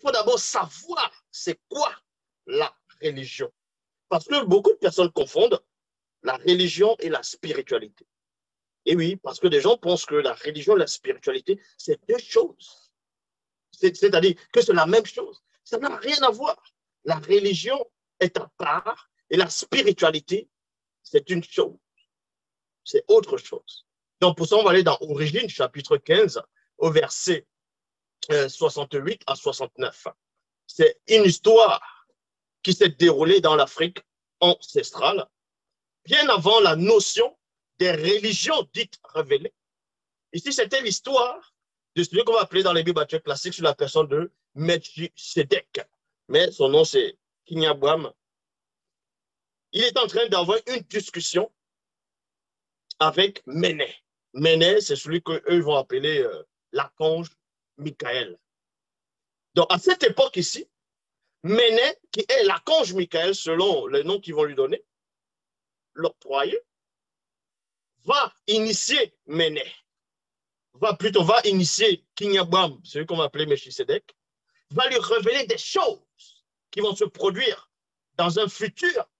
il faut d'abord savoir c'est quoi la religion. Parce que beaucoup de personnes confondent la religion et la spiritualité. Et oui, parce que des gens pensent que la religion et la spiritualité, c'est deux choses. C'est-à-dire que c'est la même chose. Ça n'a rien à voir. La religion est à part et la spiritualité, c'est une chose. C'est autre chose. Donc, pour ça, on va aller dans Origine, chapitre 15, au verset 68 à 69. C'est une histoire qui s'est déroulée dans l'Afrique ancestrale, bien avant la notion des religions dites révélées. Ici, c'était l'histoire de celui qu'on va appeler dans les Bibles classiques sur la personne de Melchisedec. Mais son nom, c'est Kinyabwam. Il est en train d'avoir une discussion avec Méné. Méné, c'est celui qu'eux vont appeler l'archange Michael. Donc, à cette époque ici, Méné, qui est l'archange Michael, selon le nom qu'ils vont lui donner, l'octroyer, va initier Méné. Va initier Kinyabwam, celui qu'on va appeler Melchisedec, va lui révéler des choses qui vont se produire dans un futur.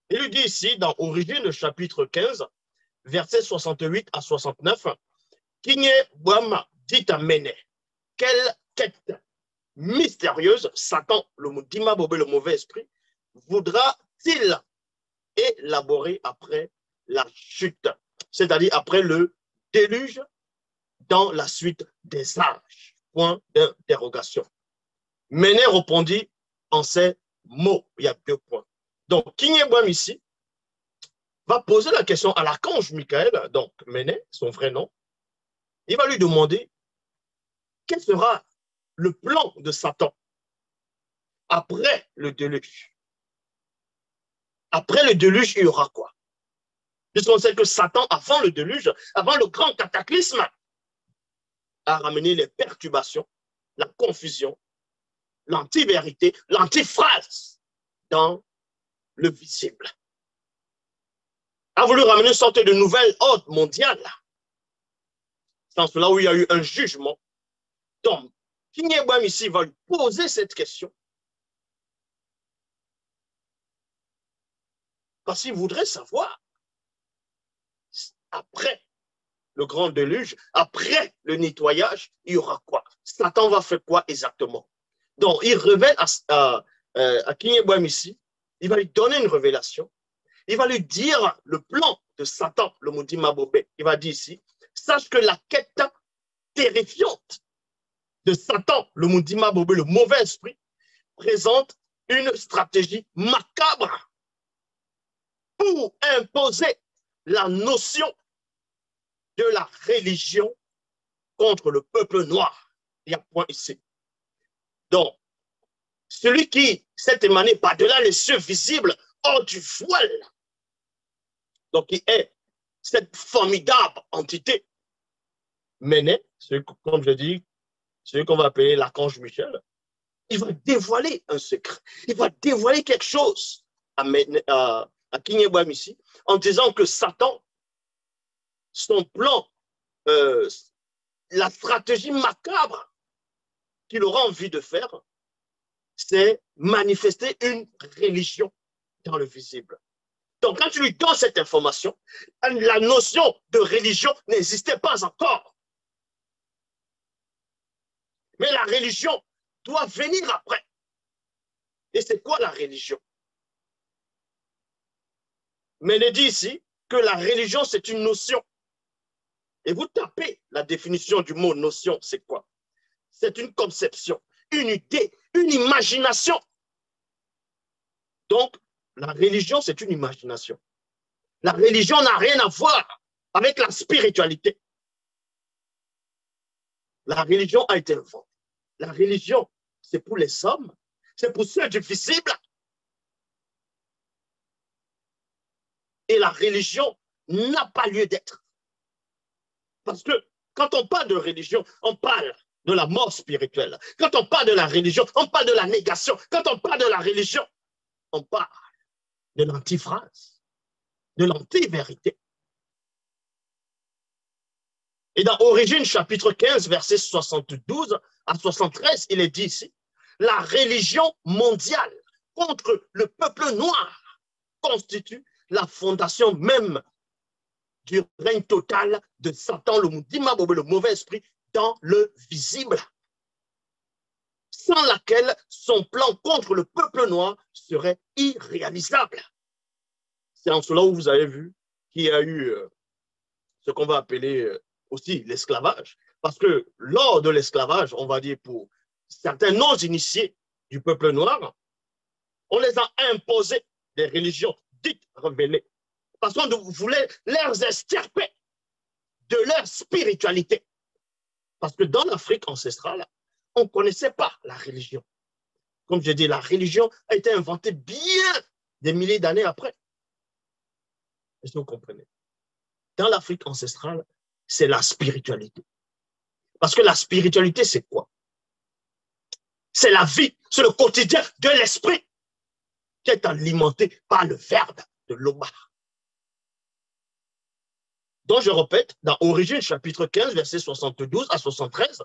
Il lui dit ici, dans Origine, le chapitre 15, versets 68 à 69, Kinyabwam dit à Méné, quelle quête mystérieuse Satan, le Moudima Bobé, le mauvais esprit, voudra-t-il élaborer après la chute, c'est-à-dire après le déluge dans la suite des âges? Point d'interrogation. Méné répondit en ces mots. Il y a 2 points. Donc, Kinyabwam ici va poser la question à l'archange Michael, donc Méné, son vrai nom. Il va lui demander quel sera le plan de Satan après le déluge. Après le déluge, il y aura quoi? Puisqu'on sait que Satan, avant le déluge, avant le grand cataclysme, a ramené les perturbations, la confusion, l'anti-vérité, l'antiphrase dans le visible. A voulu ramener une sorte de nouvel ordre mondial. Dans cela où il y a eu un jugement. Donc, Kinyabwam ici va lui poser cette question. Parce qu'il voudrait savoir, après le grand déluge, après le nettoyage, il y aura quoi? Satan va faire quoi exactement? Donc, il révèle à Kinyabwam ici, il va lui donner une révélation. Il va lui dire le plan de Satan, le maudit Mabobé. Il va dire ici, sache que la quête terrifiante de Satan, le maudit Mabobé, le mauvais esprit, présente une stratégie macabre pour imposer la notion de la religion contre le peuple noir. Il y a un point ici. Donc, celui qui s'est émané par-delà les cieux visibles, hors du voile, donc qui est cette formidable entité, Méné, comme je dis, celui qu'on va appeler l'archange Michel, il va dévoiler un secret. Il va dévoiler quelque chose à Kinyabwam ici, en disant que Satan, son plan, la stratégie macabre qu'il aura envie de faire, c'est manifester une religion dans le visible. Donc, quand tu lui donnes cette information, la notion de religion n'existait pas encore. Mais la religion doit venir après. Et c'est quoi la religion? Méné dit ici que la religion, c'est une notion. Et vous tapez la définition du mot notion, c'est quoi? C'est une conception, une idée, une imagination. Donc, la religion, c'est une imagination. La religion n'a rien à voir avec la spiritualité. La religion a été inventée. La religion, c'est pour les hommes, c'est pour ceux du visible. Et la religion n'a pas lieu d'être. Parce que quand on parle de religion, on parle de la mort spirituelle. Quand on parle de la religion, on parle de la négation. Quand on parle de la religion, on parle de l'antiphrase, de l'anti-vérité. Et dans Origine, chapitre 15, versets 72 à 73, il est dit ici, la religion mondiale contre le peuple noir constitue la fondation même du règne total de Satan, le mauvais esprit, dans le visible, sans laquelle son plan contre le peuple noir serait irréalisable. C'est en cela où vous avez vu qu'il y a eu ce qu'on va appeler aussi l'esclavage. Parce que lors de l'esclavage, on va dire pour certains non-initiés du peuple noir, on les a imposé des religions dites révélées. Parce qu'on voulait les extirper de leur spiritualité. Parce que dans l'Afrique ancestrale, on ne connaissait pas la religion. Comme je dis, la religion a été inventée bien des milliers d'années après. Est-ce que vous comprenez? Dans l'Afrique ancestrale, c'est la spiritualité. Parce que la spiritualité, c'est quoi? C'est la vie, c'est le quotidien de l'esprit qui est alimenté par le verbe de l'Oma. Donc, je répète, dans Origine, chapitre 15, versets 72 à 73,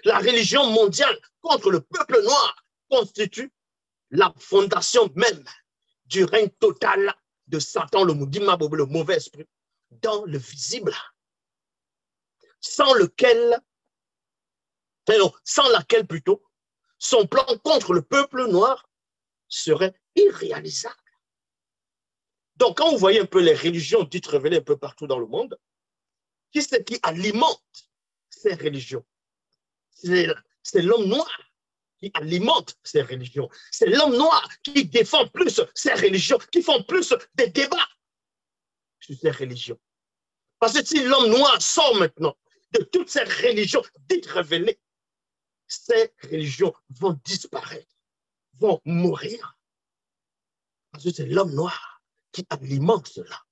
la religion mondiale contre le peuple noir constitue la fondation même du règne total de Satan, le mauvais esprit, dans le visible, sans laquelle plutôt, son plan contre le peuple noir serait irréalisable. Donc, quand vous voyez un peu les religions dites révélées un peu partout dans le monde, qui c'est qui alimente ces religions? C'est l'homme noir qui alimente ces religions. C'est l'homme noir qui défend plus ces religions, qui font plus de débats sur ces religions. Parce que si l'homme noir sort maintenant de toutes ces religions dites révélées, ces religions vont disparaître, vont mourir. Parce que c'est l'homme noir qui alimente cela.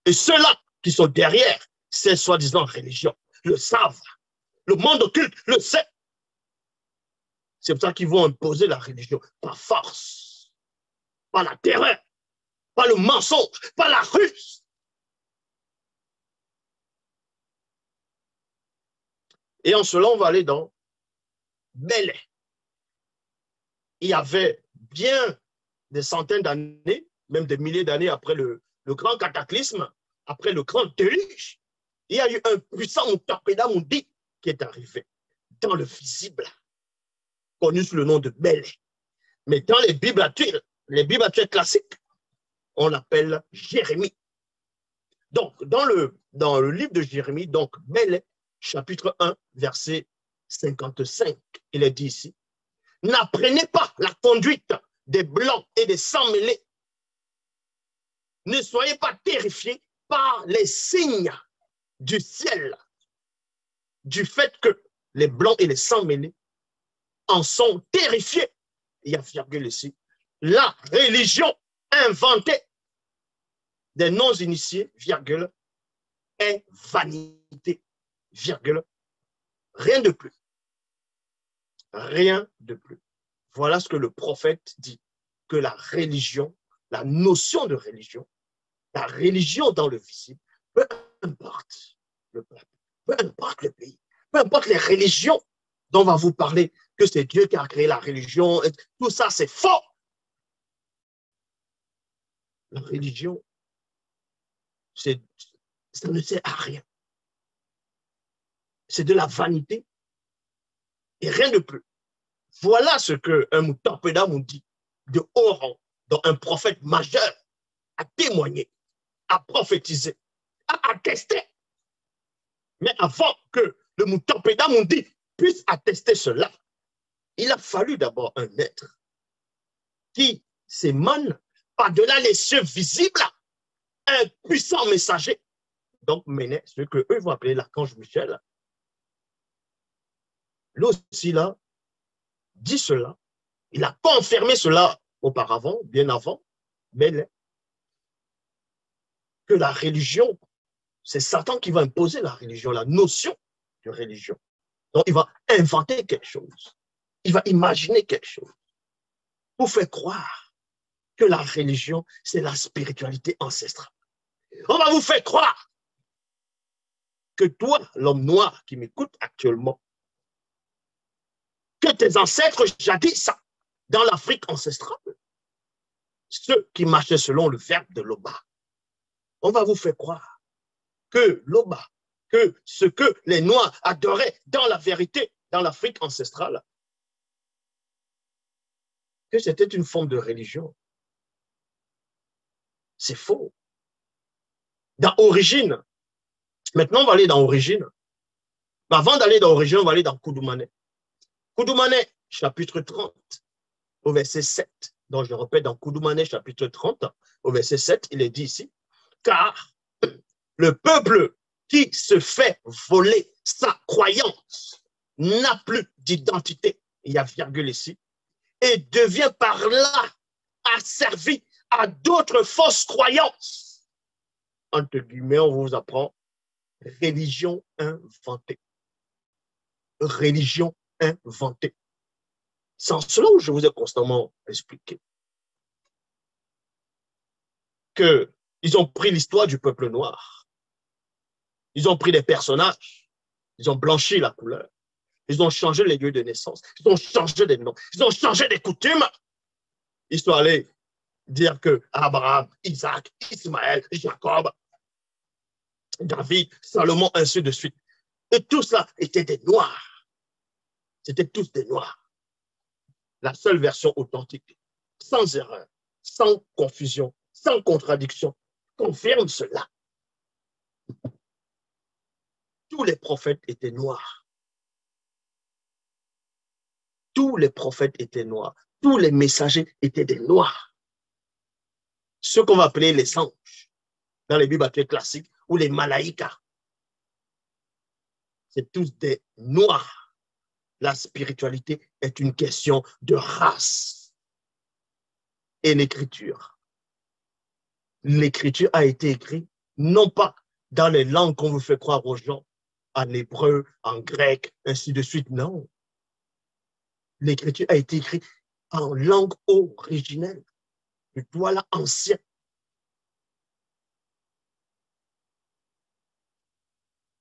Et ceux-là qui sont derrière ces soi-disant religions le savent. Le monde occulte le sait. C'est pour ça qu'ils vont imposer la religion par force, par la terreur, par le mensonge, par la ruse. Et en cela, on va aller dans Bélé. Il y avait bien des centaines d'années, même des milliers d'années après le grand cataclysme, après le grand déluge, il y a eu un puissant Mutapeda Mundi qui est arrivé dans le visible, connu sous le nom de Bélé. Mais dans les Bibles actuelles classiques, on l'appelle Jérémie. Donc, dans le livre de Jérémie, donc Bélé, chapitre 1, verset 55, il est dit ici, « N'apprenez pas la conduite des blancs et des sans-mêlés. Ne soyez pas terrifiés par les signes du ciel, du fait que les blancs et les sans-mêlés en sont terrifiés. » Il y a virgule ici. La religion inventée des non-initiés, virgule, est vanité, virgule, rien de plus. Rien de plus. Voilà ce que le prophète dit, que la religion, la notion de religion, la religion dans le visible, peu importe le peuple, peu importe le pays, peu importe les religions dont on va vous parler, que c'est Dieu qui a créé la religion, tout ça c'est faux. La religion, ça ne sert à rien. C'est de la vanité et rien de plus. Voilà ce qu'un Mutapeda Mundi de haut rang, dont un prophète majeur a témoigné, a prophétisé, a attesté. Mais avant que le Mutapeda Mundi puisse attester cela, il a fallu d'abord un être qui s'émane par-delà les cieux visibles, un puissant messager. Donc, menait ce qu'eux vont appeler l'archange Michel. Lui aussi, là, dit cela. Il a confirmé cela auparavant, bien avant, mais que la religion, c'est Satan qui va imposer la religion, la notion de religion. Donc, il va inventer quelque chose. Il va imaginer quelque chose pour faire croire que la religion, c'est la spiritualité ancestrale. On va vous faire croire que toi, l'homme noir qui m'écoute actuellement, que tes ancêtres jadis, dans l'Afrique ancestrale, ceux qui marchaient selon le verbe de Loba, on va vous faire croire que Loba, que ce que les Noirs adoraient dans la vérité, dans l'Afrique ancestrale, que c'était une forme de religion. C'est faux. Dans Origine, maintenant on va aller dans Origine. Mais avant d'aller dans Origine, on va aller dans Koudoumane. Koudoumane, chapitre 30, au verset 7. Donc je répète, dans Koudoumane, chapitre 30, au verset 7, il est dit ici, car le peuple qui se fait voler sa croyance n'a plus d'identité, il y a virgule ici, et devient par là asservi à d'autres fausses croyances. Entre guillemets, on vous apprend religion inventée. Religion inventée. C'est en cela où je vous ai constamment expliqué qu'ils ont pris l'histoire du peuple noir. Ils ont pris des personnages. Ils ont blanchi la couleur. Ils ont changé les lieux de naissance. Ils ont changé des noms. Ils ont changé des coutumes. Ils sont allés dire que Abraham, Isaac, Ismaël, Jacob, David, Salomon, ainsi de suite. Et tout cela était des noirs. C'était tous des noirs. La seule version authentique, sans erreur, sans confusion, sans contradiction, confirme cela. Tous les prophètes étaient noirs. Tous les prophètes étaient noirs. Tous les messagers étaient des noirs. Ceux qu'on va appeler les anges, dans les Bibles classiques, ou les malaïkas. C'est tous des noirs. La spiritualité est une question de race et l'écriture. L'écriture a été écrite non pas dans les langues qu'on vous fait croire aux gens, en hébreu, en grec, ainsi de suite, non. L'écriture a été écrite en langue originelle, le Douala ancien.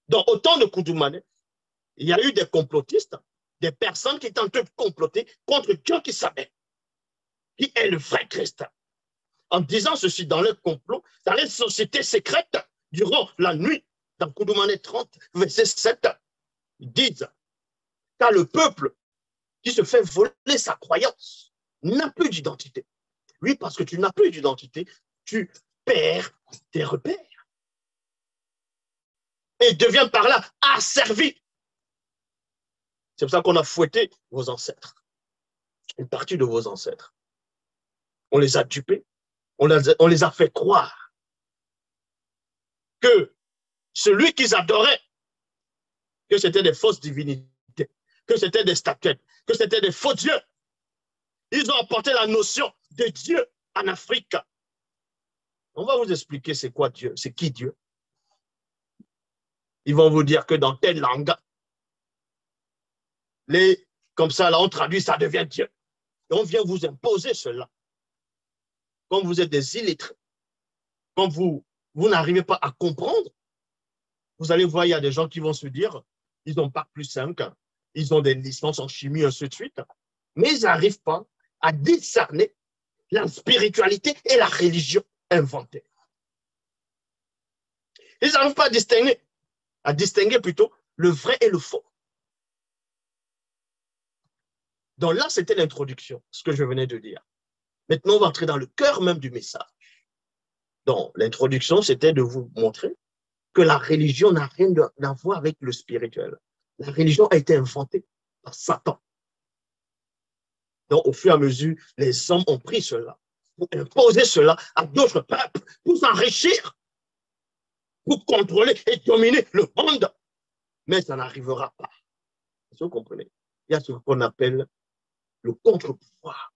Donc, au temps de Koudoumane, il y a eu des complotistes, des personnes qui étaient en train de comploter contre Dieu qui savait, qui est le vrai Christ. En disant ceci dans leur complot, dans les sociétés secrètes, durant la nuit, dans Koudoumane 30, verset 7, ils disent, car le peuple qui se fait voler sa croyance n'a plus d'identité. Oui, parce que tu n'as plus d'identité, tu perds tes repères. Et devient par là asservi. C'est pour ça qu'on a fouetté vos ancêtres. Une partie de vos ancêtres. On les a dupés. On les a fait croire que celui qu'ils adoraient, que c'était des fausses divinités, que c'était des statuettes, que c'était des faux dieux. Ils ont apporté la notion de Dieu en Afrique. On va vous expliquer c'est quoi Dieu, c'est qui Dieu. Ils vont vous dire que dans telle langue, comme ça, là, on traduit, ça devient Dieu. Et on vient vous imposer cela. Comme vous êtes des illettrés, comme vous n'arrivez pas à comprendre, vous allez voir, il y a des gens qui vont se dire, ils ont Bac plus 5, ils ont des licences en chimie, ainsi de suite, mais ils n'arrivent pas à discerner la spiritualité et la religion inventée. Ils n'arrivent pas à distinguer plutôt le vrai et le faux. Donc là, c'était l'introduction, ce que je venais de dire. Maintenant, on va entrer dans le cœur même du message. Donc, l'introduction, c'était de vous montrer que la religion n'a rien à voir avec le spirituel. La religion a été inventée par Satan. Donc, au fur et à mesure, les hommes ont pris cela pour imposer cela à d'autres peuples, pour s'enrichir, pour contrôler et dominer le monde. Mais ça n'arrivera pas. Vous comprenez? Il y a ce qu'on appelle le contre-pouvoir.